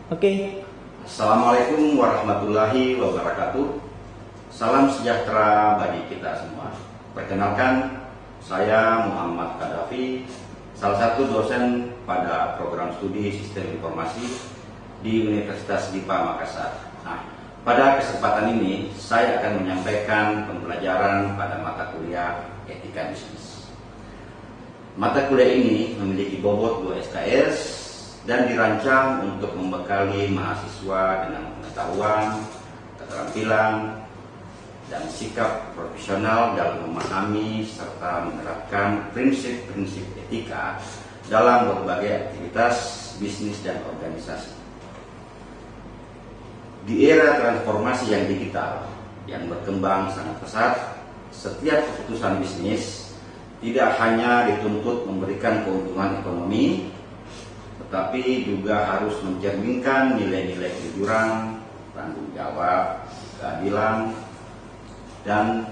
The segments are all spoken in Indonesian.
Oke. Assalamualaikum warahmatullahi wabarakatuh. Salam sejahtera bagi kita semua. Perkenalkan, saya Muhammad Kadafi, salah satu dosen pada program studi Sistem Informasi di Universitas DIPA Makassar. Nah, pada kesempatan ini saya akan menyampaikan pembelajaran pada mata kuliah Etika Bisnis. Mata kuliah ini memiliki bobot 2 SKS dan dirancang untuk membekali mahasiswa dengan pengetahuan, keterampilan, dan sikap profesional dalam memahami serta menerapkan prinsip-prinsip etika dalam berbagai aktivitas bisnis dan organisasi. Di era transformasi yang digital yang berkembang sangat pesat, setiap keputusan bisnis tidak hanya dituntut memberikan keuntungan ekonomi, tetapi juga harus mencerminkan nilai-nilai kejujuran, tanggung jawab, keadilan, dan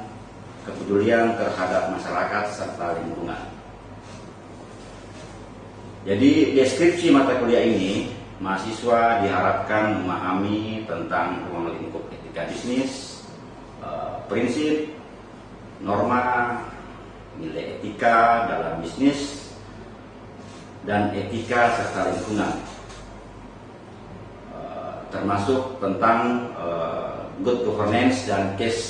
kepedulian terhadap masyarakat serta lingkungan. Jadi deskripsi mata kuliah ini, mahasiswa diharapkan memahami tentang ruang lingkup etika bisnis, prinsip, norma, nilai etika dalam bisnis, dan etika serta lingkungan, termasuk tentang good governance dan case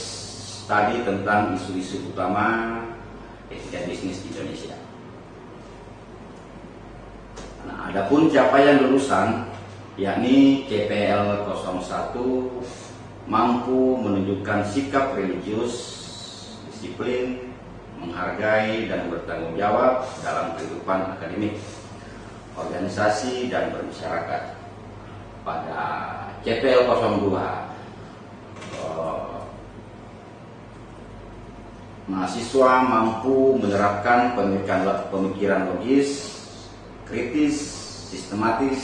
study tentang isu-isu utama etika bisnis di Indonesia. Nah, adapun capaian lulusan yakni CPL 01 mampu menunjukkan sikap religius, disiplin, menghargai dan bertanggung jawab dalam kehidupan akademik, organisasi, dan bermasyarakat. Pada CPL 02 mahasiswa mampu menerapkan pemikiran logis, kritis, sistematis,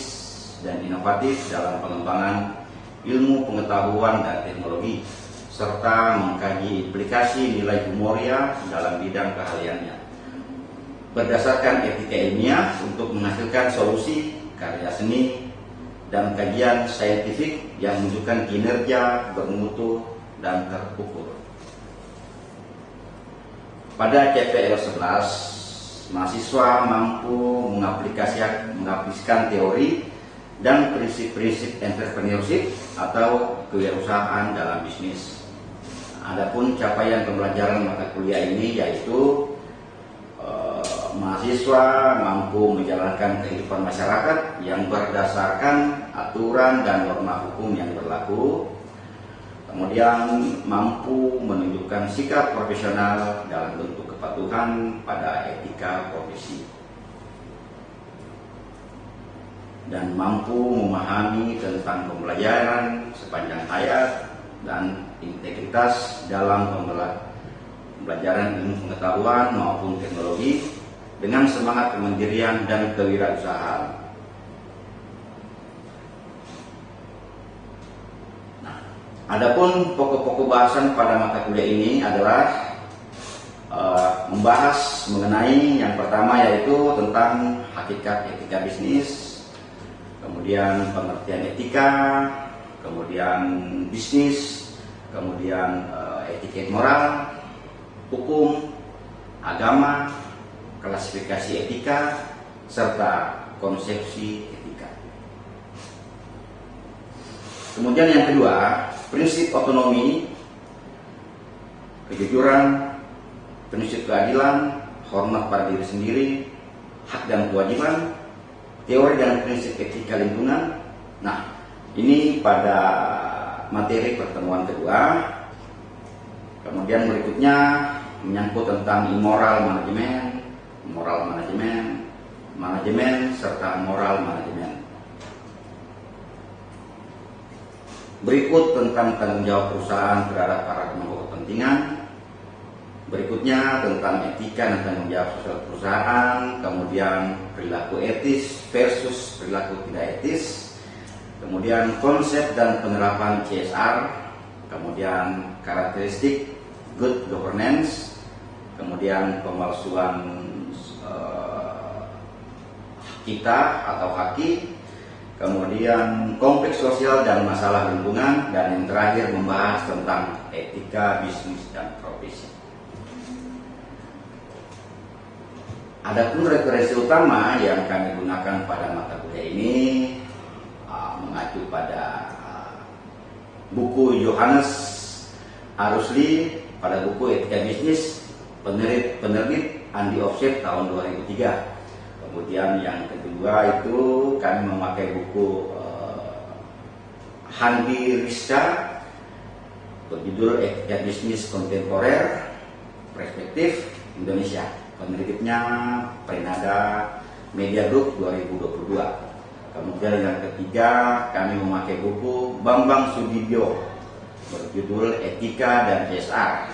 dan inovatif dalam pengembangan ilmu pengetahuan dan teknologi, serta mengkaji implikasi nilai humoria dalam bidang keahliannya berdasarkan etika ilmiah untuk menghasilkan solusi, karya seni, dan kajian saintifik yang menunjukkan kinerja bermutu dan terukur. Pada CPL 11, mahasiswa mampu mengaplikasikan teori dan prinsip-prinsip entrepreneurship atau kewirausahaan dalam bisnis. Adapun capaian pembelajaran mata kuliah ini yaitu mahasiswa mampu menjalankan kehidupan masyarakat yang berdasarkan aturan dan norma hukum yang berlaku, kemudian mampu menunjukkan sikap profesional dalam bentuk kepatuhan pada etika profesi, dan mampu memahami tentang pembelajaran sepanjang hayat dan integritas dalam pembelajaran ilmu pengetahuan maupun teknologi dengan semangat kemandirian dan kewirausahaan. Nah, adapun pokok-pokok bahasan pada mata kuliah ini adalah membahas mengenai yang pertama yaitu tentang hakikat etika bisnis, kemudian pengertian etika, kemudian bisnis, kemudian etika moral, hukum, agama, klasifikasi etika, serta konsepsi etika. Kemudian yang kedua, prinsip otonomi, kejujuran, prinsip keadilan, hormat pada diri sendiri, hak dan kewajiban, teori dan prinsip etika lingkungan. Nah, ini pada materi pertemuan kedua. Kemudian berikutnya menyangkut tentang immoral manajemen, moral manajemen, serta moral manajemen. Berikut tentang tanggung jawab perusahaan terhadap para pemangku kepentingan. Berikutnya tentang etika dan tanggung jawab sosial perusahaan, kemudian perilaku etis versus perilaku tidak etis, kemudian konsep dan penerapan CSR, kemudian karakteristik good governance, kemudian pemalsuan kita atau haki, kemudian konflik sosial dan masalah lingkungan, dan yang terakhir membahas tentang etika bisnis dan profesi. Adapun referensi utama yang kami gunakan pada mata kuliah ini mengacu pada buku Johannes Arusli pada buku Etika Bisnis penerbit Andi Offset tahun 2003. Kemudian yang kedua itu kami memakai buku Handi Rizka berjudul Etika Bisnis Kontemporer Perspektif Indonesia. Penerbitnya Prenada Media Group 2022. Kemudian yang ketiga kami memakai buku Bambang Sudibyo berjudul Etika dan CSR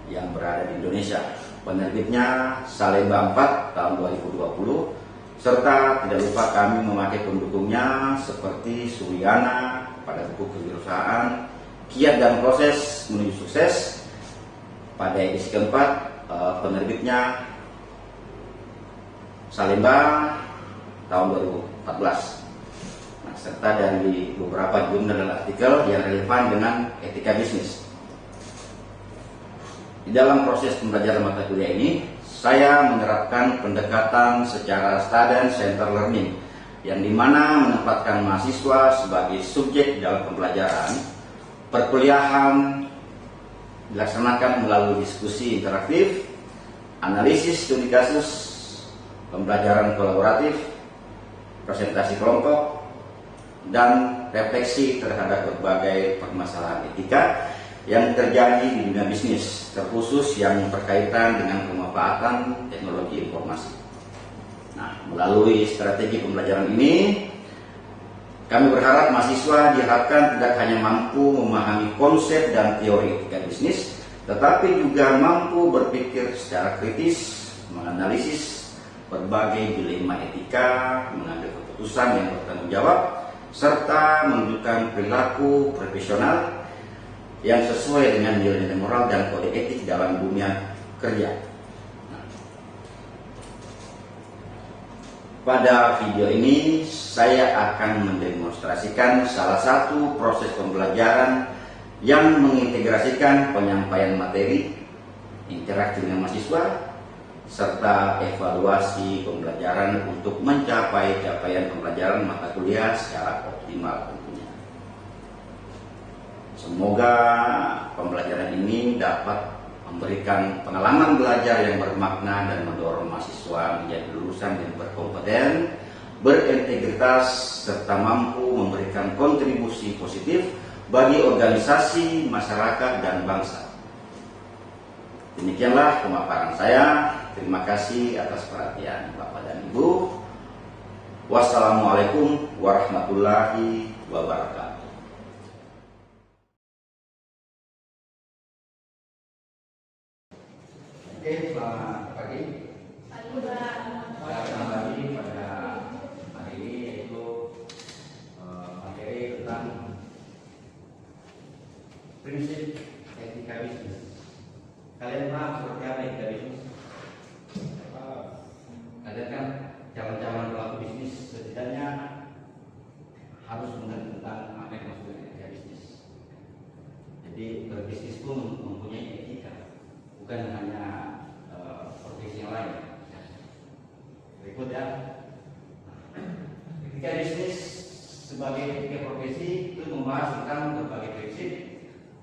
yang berada di Indonesia. Penerbitnya Salemba 4 tahun 2020. Serta tidak lupa kami memakai pendukungnya seperti Suryana pada buku Kewirausahaan, Kiat dan Proses Menuju Sukses. Pada edisi keempat penerbitnya Salemba tahun 2014. Nah, serta dari beberapa jurnal dan artikel yang relevan dengan etika bisnis. Di dalam proses pembelajaran mata kuliah ini, saya menerapkan pendekatan secara student center learning, yang dimana menempatkan mahasiswa sebagai subjek dalam pembelajaran. Perkuliahan dilaksanakan melalui diskusi interaktif, analisis studi kasus, pembelajaran kolaboratif, presentasi kelompok, dan refleksi terhadap berbagai permasalahan etika yang terjadi di dunia bisnis, terkhusus yang berkaitan dengan pemanfaatan teknologi informasi. Nah, melalui strategi pembelajaran ini, kami berharap mahasiswa diharapkan tidak hanya mampu memahami konsep dan teori etika bisnis, tetapi juga mampu berpikir secara kritis, menganalisis berbagai dilema etika, mengambil keputusan yang bertanggung jawab, serta menunjukkan perilaku profesional yang sesuai dengan nilai-nilai moral dan kode etik dalam dunia kerja. Pada video ini saya akan mendemonstrasikan salah satu proses pembelajaran yang mengintegrasikan penyampaian materi, interaksi dengan mahasiswa, serta evaluasi pembelajaran untuk mencapai capaian pembelajaran mata kuliah secara optimal tentunya. Semoga pembelajaran ini dapat memberikan pengalaman belajar yang bermakna dan mendorong mahasiswa menjadi lulusan yang berkompeten, berintegritas, serta mampu memberikan kontribusi positif bagi organisasi, masyarakat, dan bangsa. Demikianlah pemaparan saya. Terima kasih atas perhatian Bapak dan Ibu. Wassalamualaikum warahmatullahi wabarakatuh. Oke, selamat pagi. Kita kembali pada hari ini, yaitu materi tentang prinsip etika bisnis. Kalian paham seperti apa etika bisnis? Kalian kan calon-calon pelaku bisnis setidaknya harus mengerti tentang apa yang maksudnya etika bisnis. Jadi berbisnis pun mempunyai etika, bukan hanya profesi yang lain. Berikut ya. Etika bisnis sebagai etika profesi itu membahas tentang berbagai prinsip,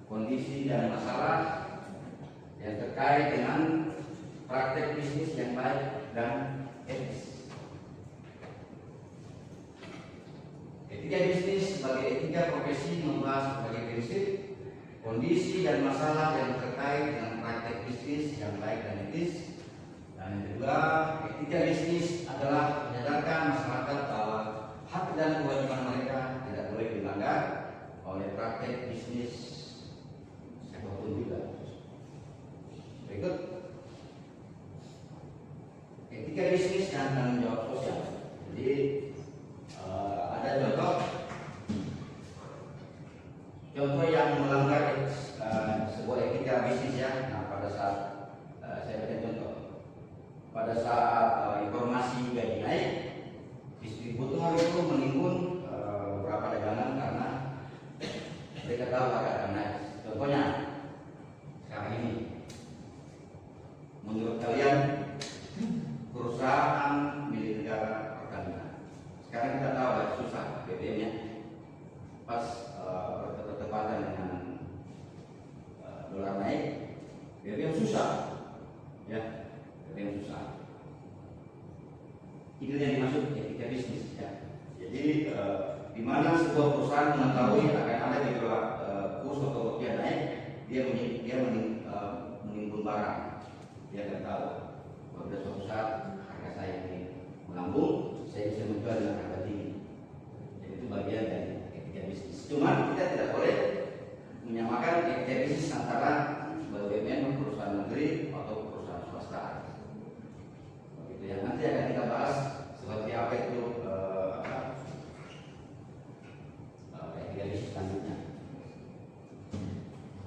kondisi dan masalah yang terkait dengan praktek bisnis yang baik dan etis. Etika bisnis sebagai etika profesi membahas berbagai prinsip, kondisi dan masalah yang terkait dengan praktek bisnis yang baik dan etis. Dan yang kedua, etika bisnis adalah menyadarkan masyarakat bahwa hak dan kewajiban mereka tidak boleh dilanggar oleh praktek bisnis siapapun juga. Berikut, etika bisnis dan tanggung jawab sosial. Jadi ada contoh yang melanggar sebuah etika bisnis ya. Nah, pada saat saya berikan contoh, pada saat informasi gaji naik, distributor itu menimbun beberapa dagangan karena mereka tahu harga akan naik. Contohnya sekarang ini, menurut kalian perusahaan milik negara Pertamina, sekarang kita tahu agak susah BBM-nya, pas bertepatan dengan dolar naik, BBM susah, ya, BBM susah. Itu yang dimaksud etika bisnis, ya. Jadi di mana sebuah perusahaan mengetahui akan ada gejolak kurs atau rupiah naik, dia menimbun barang. Dia akan tahu pada suatu saat harga saya ini melambung, saya bisa menjual dengan harga tinggi. Jadi itu bagian dari etika bisnis. Cuma kita tidak boleh menyamakan etika bisnis antara BUMN, perusahaan negeri atau perusahaan swasta. Begitu ya. Nanti akan kita bahas seperti apa itu etika bisnis selanjutnya.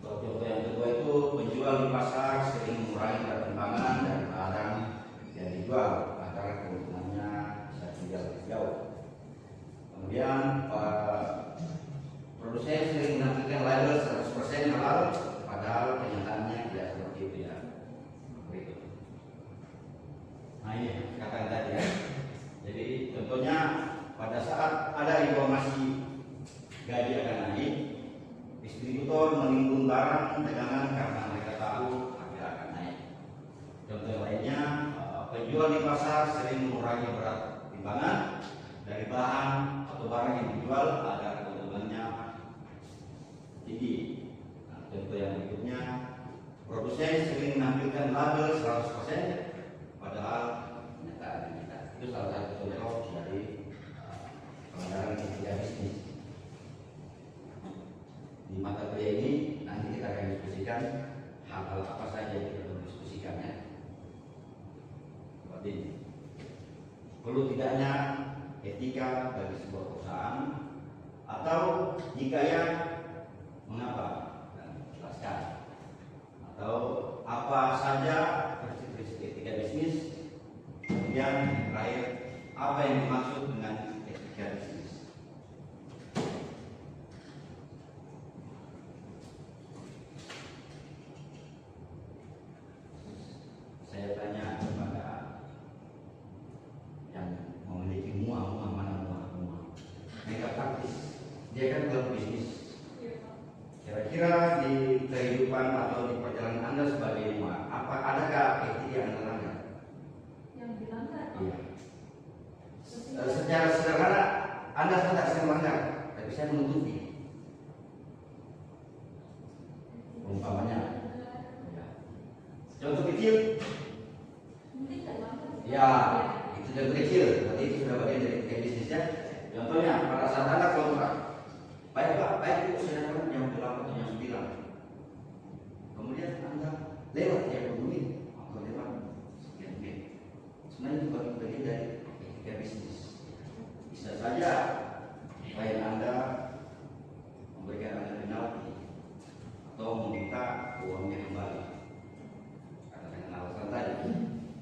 Contoh yang kedua itu penjual di pasar sering mengurangi ketimpangan dari barang yang dijual agar keuntungannya bisa tinggal jauh. Kemudian produsen sering menampilkan label 100% halal, padahal kenyataannya tidak seperti itu, ya. Begitu. Nah ini katakan tadi, ya. Jadi contohnya pada saat ada informasi gaji akan naik, distributor menimbun barang dagangan karena mereka tahu harga akan naik. Contoh lainnya, penjual di pasar sering mengurangi berat timbangan dari bahan atau barang yang dijual agar keuntungannya tinggi. Nah, contoh yang berikutnya, produsen sering menampilkan label 100%, padahal kenyataannya tidak. Itu salah satu contoh dari pelanggaran etika bisnis. Di mata kuliah ini nanti kita akan diskusikan hal-hal apa saja yang kita perlu diskusikan, ya. Seperti ini. Perlu tidaknya etika bagi sebuah perusahaan, atau jika ya, mengapa, dan jelaskan. Atau apa saja prinsip-prinsip etika bisnis. Kemudian terakhir, apa yang dimaksud dengan etika bisnis. Saya tanya kepada yang memiliki muah mana mereka praktis, dia kan dalam bisnis. Kira-kira di kehidupan atau di perjalanan Anda sebagai muah, apa adakah etika yang Anda langgar? Yang dilanggar? Iya. Secara sederhana, Anda tidak saya melanggar, tapi saya menutupi. Umpamanya, ya. Contoh kecil. Ya, itu contoh kecil, berarti itu sudah bagian dari etika bisnisnya. Contohnya, pada saat Anda kontrak, baik Pak, baik Bu, saya dapat jam 8 atau jam 9. Kemudian Anda lewat jam 20 atau lewat sekian menit. Sebenarnya itu bagian dari etika bisnis. Bisa saja klien Anda memberikan Anda penalti atau meminta uangnya kembali karena dengan alasan tadi.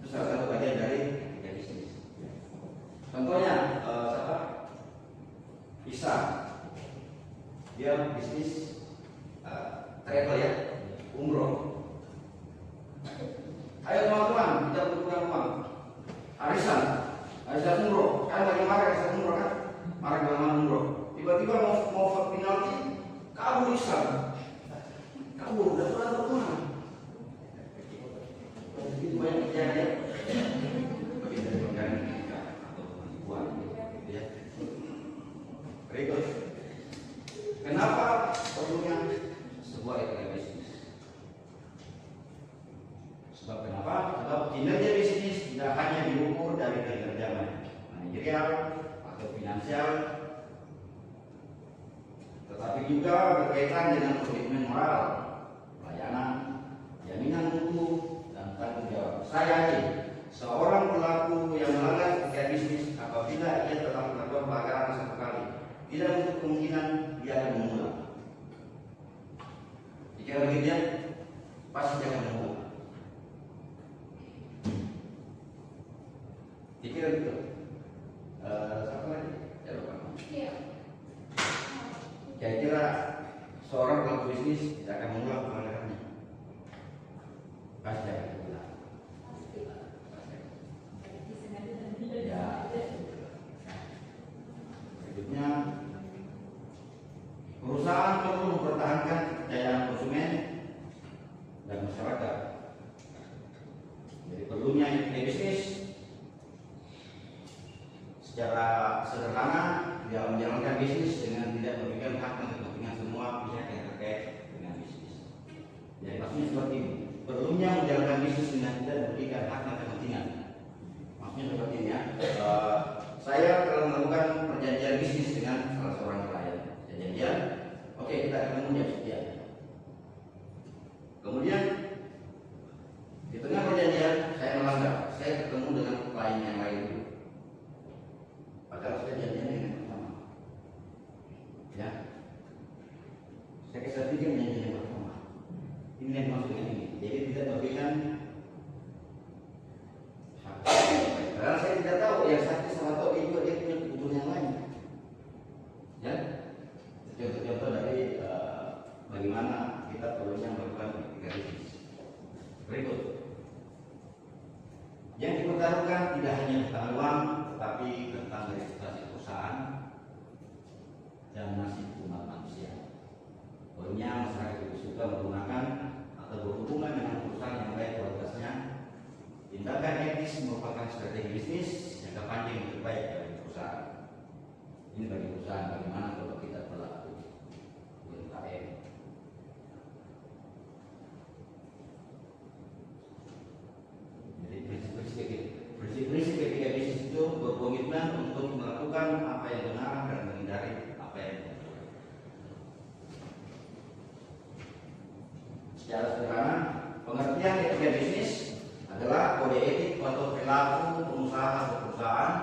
Itu salah satu bagian dari etika bisnis. Contohnya, Isa, dia bisnis travel, ya, umroh. Ayo teman-teman, kita butuhkan uang. Arisan umroh. Kan lagi marah arisan umroh, kan? Marah dengan umroh. Tiba-tiba mau penalti, kabur Isa. Kabur, udah pulang ke rumah. Begitu banyak kejadian. Bagian dari pelanggaran etika atau penipuan, gitu, ya. Berikut, kenapa perlunya sebuah etika bisnis? Sebab kenapa? Sebab kinerja bisnis tidak hanya diukur dari kinerja manajerial atau finansial, tetapi juga berkaitan dengan komitmen moral, pelayanan, jaminan mutu, dan tanggung jawab. Saya yakin seorang pelaku yang melanggar etika bisnis apabila ia telah melakukan pelanggaran satu kali, tidak untuk kemungkinan dia akan mengulang. Jika begitu, pasti dia akan mengulang. Pikir itu. pelaku bisnis tidak akan mengulang pelanggarannya. Pasti akan diulang. Pasti, Pak. Pasti. Disengaja dan tidak Ya. disengaja. Berikutnya, perusahaan perlu mempertahankan kepercayaan konsumen dan masyarakat. Jadi perlunya unit bisnis secara sederhana dia menjalankan bisnis dengan tidak merugikan hak dan kepentingan semua pihak yang terkait dengan bisnis. Jadi maksudnya seperti ini, perlunya menjalankan bisnis dengan tidak merugikan hak dan kepentingan. Maksudnya seperti ini ya. Saya telah melakukan perjanjian bisnis dengan salah seorang klien. Perjanjian, oke kita ketemu jam sekian. Kemudian di tengah perjanjian saya melanggar, saya ketemu dengan klien yang lain dulu. Padahal saya janjian dengan pertama. Ya, saya pikir janjian yang pertama. Ini yang maksudnya ini. Jadi tidak memberikan hak. Padahal saya tidak tahu yang satu sama tahu itu dia punya kebutuhan yang lain. Ya, contoh-contoh dari bagaimana kita perlunya melakukan bisnis. Berikut, yang dipertaruhkan tidak hanya tentang uang, tetapi tentang reputasi perusahaan dan nasib umat manusia. Perlunya masyarakat itu suka menggunakan atau berhubungan dengan perusahaan yang baik kualitasnya. Tindakan etis merupakan strategi bisnis jangka panjang yang terbaik bagi perusahaan. Ini bagi perusahaan, bagaimana kalau kita pelaku UMKM. Jadi prinsip ketika bisnis itu berkomitmen untuk melakukan apa yang benar dan menghindari apa yang tidak. Secara sederhana, pengertian etika bisnis adalah kode etik atau perilaku pengusaha atau perusahaan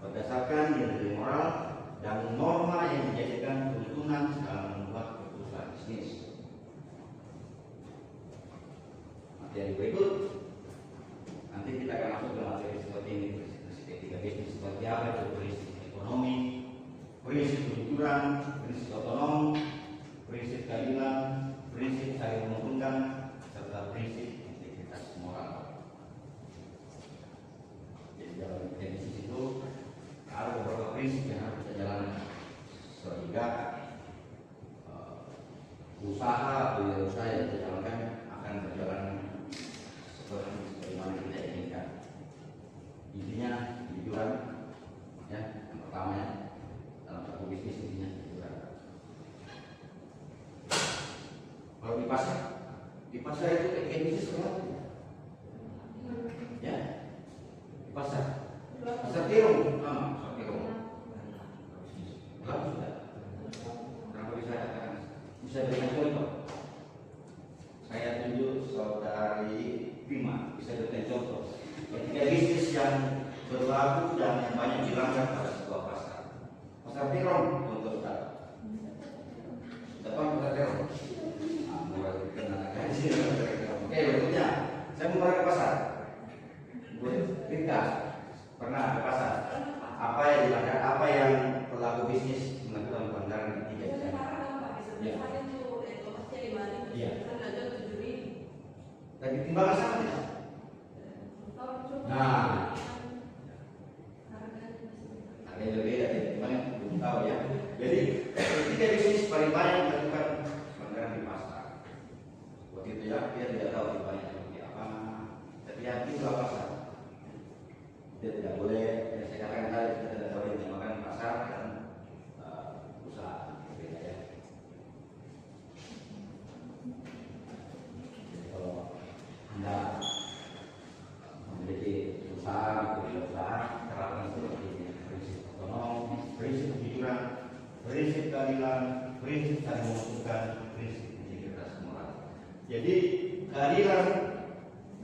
berdasarkan nilai moral dan norma yang menjadikan keuntungan dalam membuat keputusan bisnis. Materi berikut nanti kita akan masuk ke materi seperti ini, prinsip etika bisnis seperti apa itu, prinsip ekonomi, prinsip kejujuran, prinsip otonom, prinsip keadilan, prinsip saling menguntungkan, serta prinsip integritas moral. Jadi dalam bisnis itu ada beberapa prinsip yang harus kita jalankan sehingga usaha atau usaha yang kita jalankan akan berjalan seperti mana kita inginkan. Intinya kejujuran, ya, yang pertama ya, dalam satu bisnis intinya kejujuran. Kalau di pasar itu etika bisnis berapa? Ya, di pasar tirung sama pasar tirung. Berapa sudah? Kenapa bisa berikan contoh? Saya tunjuk saudari Bima, bisa berikan contoh etika bisnis yang berlaku dan yang banyak dilanggar pada sebuah pasar. Pasar tirung contoh saudara. Depan pasar tirung. Mulai kenal gaji. Oke, berikutnya saya mau ke pasar. Ringkas, pernah ke pasar. Apa yang dilanggar, apa yang pelaku bisnis melakukan pelanggaran etika di sana? Ya. Iya. Lagi timbangan sama tidak? Nah, ada yang berbeda, timbangan belum tahu ya. Jadi etika bisnis paling banyak melakukan pelanggaran di pasar. Waktu itu ya, dia tidak tahu timbangan seperti apa. Tapi hati itu pasar. Dia tidak boleh, ya saya katakan tadi, kita tidak boleh menyamakan pasar dan usaha, berbeda ya. Jadi kalau Anda memiliki usaha, usaha terapkan seperti ini: prinsip otonom, prinsip kejujuran, prinsip keadilan, prinsip saling menguntungkan, prinsip integritas moral. Jadi keadilan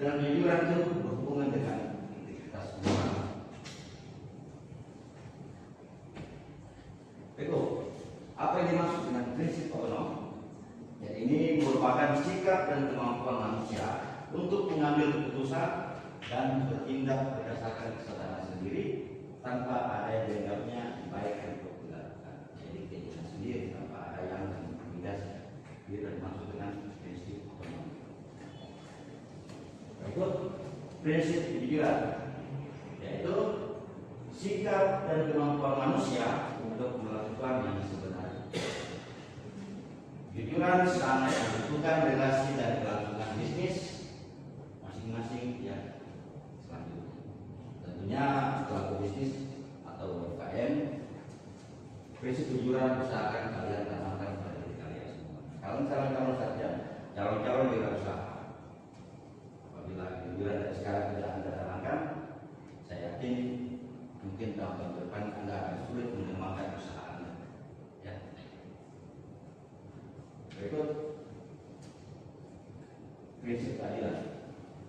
dan kejujuran itu berhubungan dengan integritas moral. Berikut, apa yang dimaksud dengan prinsip otonom? Jadi ini merupakan sikap dan kemampuan manusia untuk mengambil keputusan dan bertindak berdasarkan kesadaran sendiri tanpa ada yang dianggapnya baik untuk dilakukan. Jadi keinginan sendiri tanpa ada yang mengintimidasi. Dia prinsip kejujuran, yaitu sikap dan kemampuan manusia untuk melakukan yang sebenarnya. Kejujuran sangat menentukan relasi dan kelangsungan bisnis masing-masing ya selanjutnya. Tentunya pelaku bisnis atau UMKM, prinsip kejujuran usahakan kalian tanamkan pada diri kalian semua. Calon-calon saja, calon-calon wirausaha. Apabila kejujuran dari sekarang tidak Anda tanamkan, saya yakin mungkin tahun depan Anda akan sulit mengembangkan usaha Anda. Ya. Berikut prinsip keadilan.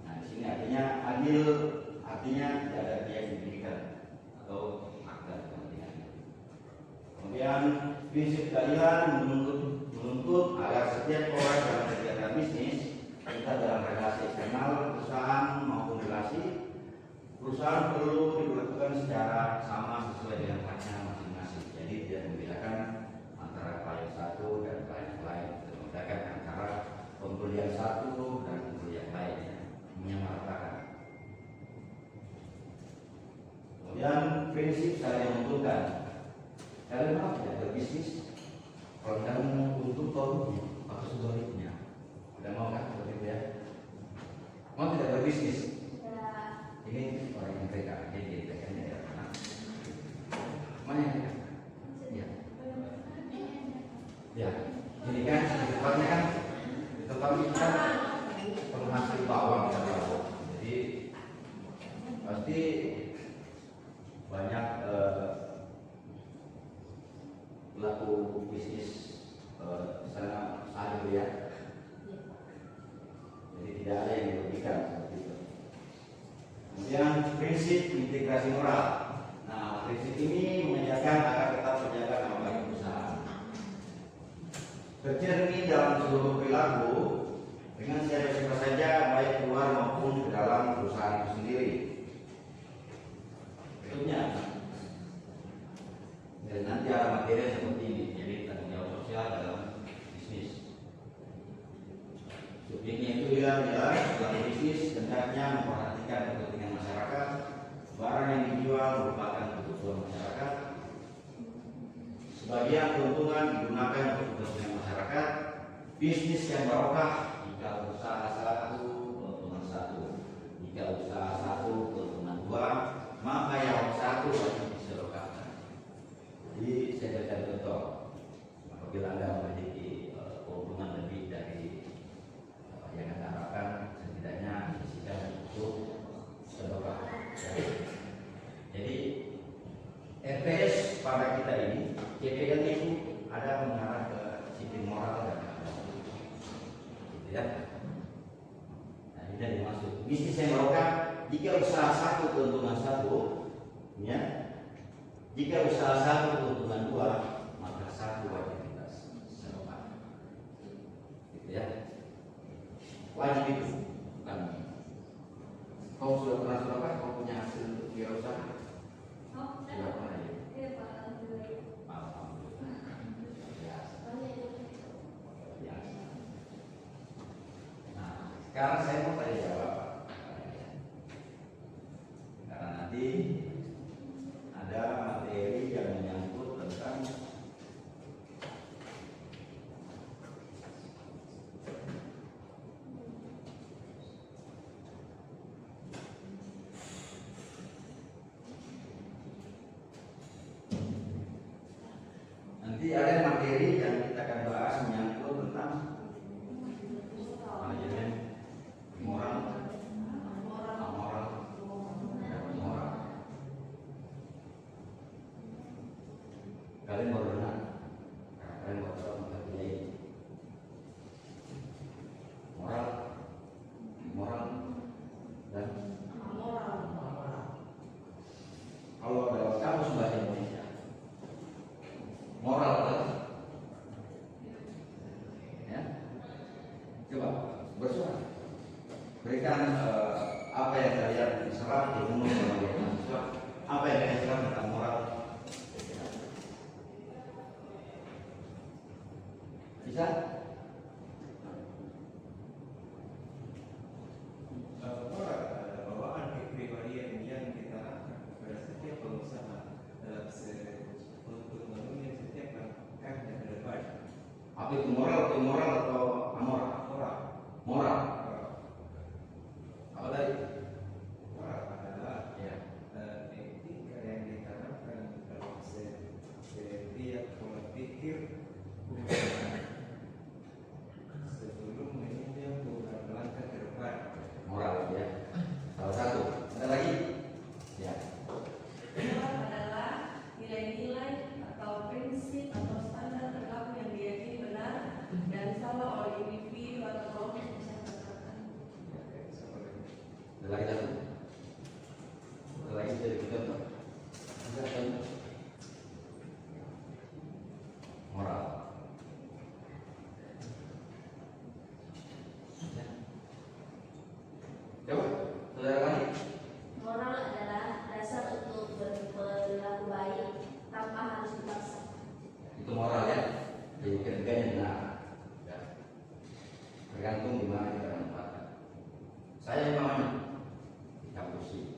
Nah, di sini artinya adil, artinya tidak ada pihak yang dirugikan atau makar kepentingannya. Kemudian prinsip keadilan menuntut agar setiap orang dalam kegiatan bisnis, kita dalam relasi eksternal perusahaan maupun relasi perusahaan perlu dilakukan secara sama sesuai dengan haknya masing-masing. Jadi tidak membedakan antara klien satu dan klien lain, tidak membedakan antara pembelian satu dan pembelian lain, menyamaratakan. Kemudian prinsip saling menguntungkan. Kalian mau tidak berbisnis? Kalau kalian mau untung atau rugi atau sebaliknya? Udah mau kan seperti itu ya? Mau tidak berbisnis? Ini orang yang PK, jadi PK nya ya. Mana yang PK? Ya. Ya. Ini kan tempatnya kan tempat kita penghasil bawang ya. Jadi pasti banyak pelaku bisnis sana ada ya. Jadi tidak ada yang dirugikan seperti itu. Kemudian prinsip integrasi moral. Nah, prinsip ini mengajarkan agar tetap menjaga nama baik perusahaan. Tercermin dalam seluruh perilaku dengan siapa saja baik luar maupun ke dalam perusahaan itu sendiri. Berikutnya, dan nanti ada materi seperti ini. Jadi tanggung jawab sosial dalam bisnis. Subjeknya itu ya dalam bisnis hendaknya memperhatikan kepentingan masyarakat. Barang yang dijual merupakan kebutuhan masyarakat. Sebagian keuntungan digunakan untuk kepentingan masyarakat. Bisnis yang barokah jika usaha satu keuntungan satu, jika usaha satu keuntungan dua, maka yang satu wajib disedekahkan. Jadi saya berikan contoh, apabila Anda memiliki keuntungan lebih dari yang Anda harapkan, setidaknya disisikan untuk sedekah. Jadi RPS pada kita ini, CPL itu ada mengarah ke sisi moral dan agama. Ya. Nah, ini yang dimaksud. Bisnis yang barokah jika usaha satu keuntungan satu, ya. Jika usaha satu keuntungan dua, maka satu wajib kita sedekah. Gitu ya. Wajib itu bukan. Kau sudah pernah sedekah? Kau punya hasil wirausaha? Sudah pernah ya? Alhamdulillah. Biasa. Biasa. Nah, sekarang saya mau tanya jawab. Karena nanti ada materi yang menyangkut tentang nanti ada materi yang kita akan bahas menyangkut tentang manajemen moral, amoral, dan moral. Kalian baru dengar, kalian baru tahu materi ini. Moral, dan amoral. Kalau dalam kamus bahasa Indonesia, moral kan? Ya, coba bersuara. Berikan apa yang kalian serap di umum sebagai mahasiswa. Apa yang kalian serap tentang moral? Apa itu moral? Immoral atau amoral? Moral. Apa tadi? Moral adalah Ya. etika yang ditanamkan dalam setiap pola pikir sebelum menginjak beberapa langkah ke depan. Moral ya. Salah satu. Ada lagi? Ya. Moral adalah nilai-nilai atau prinsip atau standar perilaku yang diyakini benar dan salah oleh individu atau kelompok masyarakat. Ada lagi satu. Ada lagi dari kita tuh. Ada contoh. Moral. Coba, saudara lagi. Moral adalah dasar untuk berperilaku baik tanpa harus dipaksa. Itu moral ya. Jadi ketiganya benar. Ya. Tergantung di mana kita menempatkan. Saya memang di kampus ini.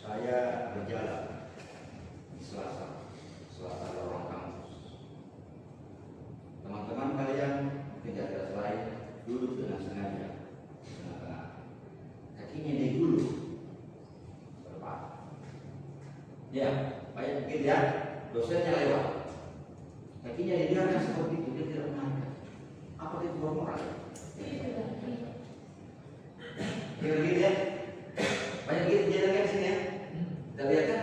Saya berjalan di Selasa lorong kampus. Teman-teman kalian tidak ada selain duduk dengan sengaja di tengah-tengah. Kakinya digulung ke depan. Ya, banyak begitu ya. Dosennya lewat. Kakinya dibiarkan seperti itu, dia tidak menangkap. Apa itu moral? Kira gitu ya. Banyak gitu jalan kan sini ya. Kita lihat kan.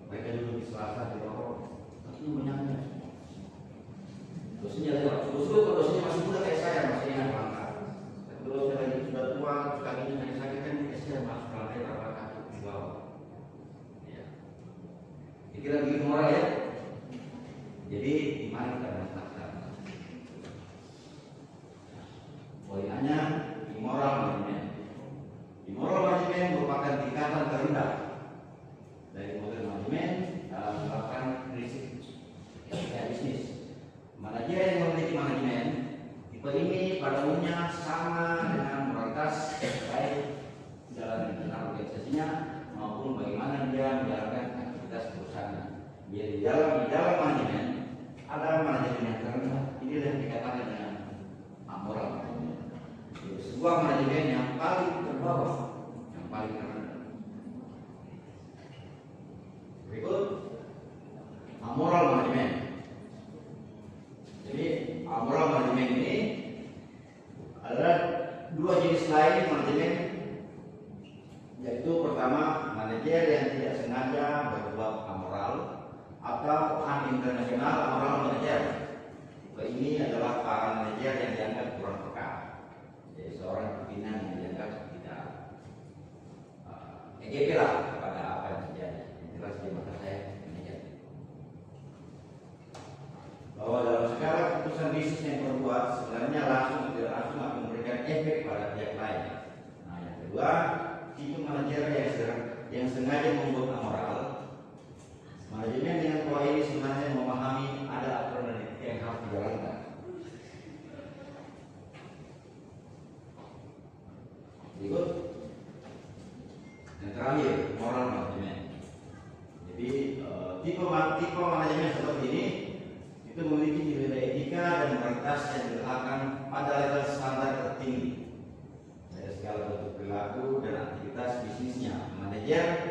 Mereka duduk di Selasa di lorong. Kakinya menyangnya semua. Dosennya lewat. Sudah dosennya masih muda kayak saya, masih ingat langkah. Tapi dosen lagi sudah tua, terus kakinya hanya sakit kan saya masuk lantai berapa kaki di bawah. Ya. Dikira begitu moral ya. Jadi di mana kita menempatkan? Poinnya immoral manajemen. Immoral manajemen merupakan tingkatan terendah dari model manajemen dalam melakukan prinsip bisnis. Manajer yang memiliki manajemen tipe ini pada umumnya sama dengan moralitas baik dalam internal organisasinya maupun bagaimana dia menjalankan aktivitas perusahaan. Jadi di dalam manajemen ada manajemen yang terendah. Inilah yang dikatakan dengan amoral. Jadi sebuah manajemen yang paling terbawah, yang paling terendah. Berikut amoral manajemen. Jadi amoral manajemen ini adalah dua jenis lain manajemen, yaitu pertama manajer yang tidak sengaja berbuat amoral atau unintentional amoral manajer. Tipe ini adalah para manajer yang dianggap kurang peka. Jadi seorang pimpinan yang dianggap tidak EGP lah kepada apa yang terjadi. Yang jelas di mata saya manajer. Bahwa dalam segala keputusan bisnis yang berbuat sebenarnya langsung atau tidak langsung akan memberikan efek pada pihak lain. Nah, yang kedua, tipe manajer yang sengaja membuat amoral. Manajemen dengan pola ini sebenarnya memahami ada aturan dan etika yang harus dijalankan. Berikut yang terakhir, moral manajemen. Jadi tipe manajemen seperti ini itu memiliki nilai etika dan moralitas yang diletakkan pada level standar tertinggi dari segala bentuk perilaku dan aktivitas bisnisnya. Manajer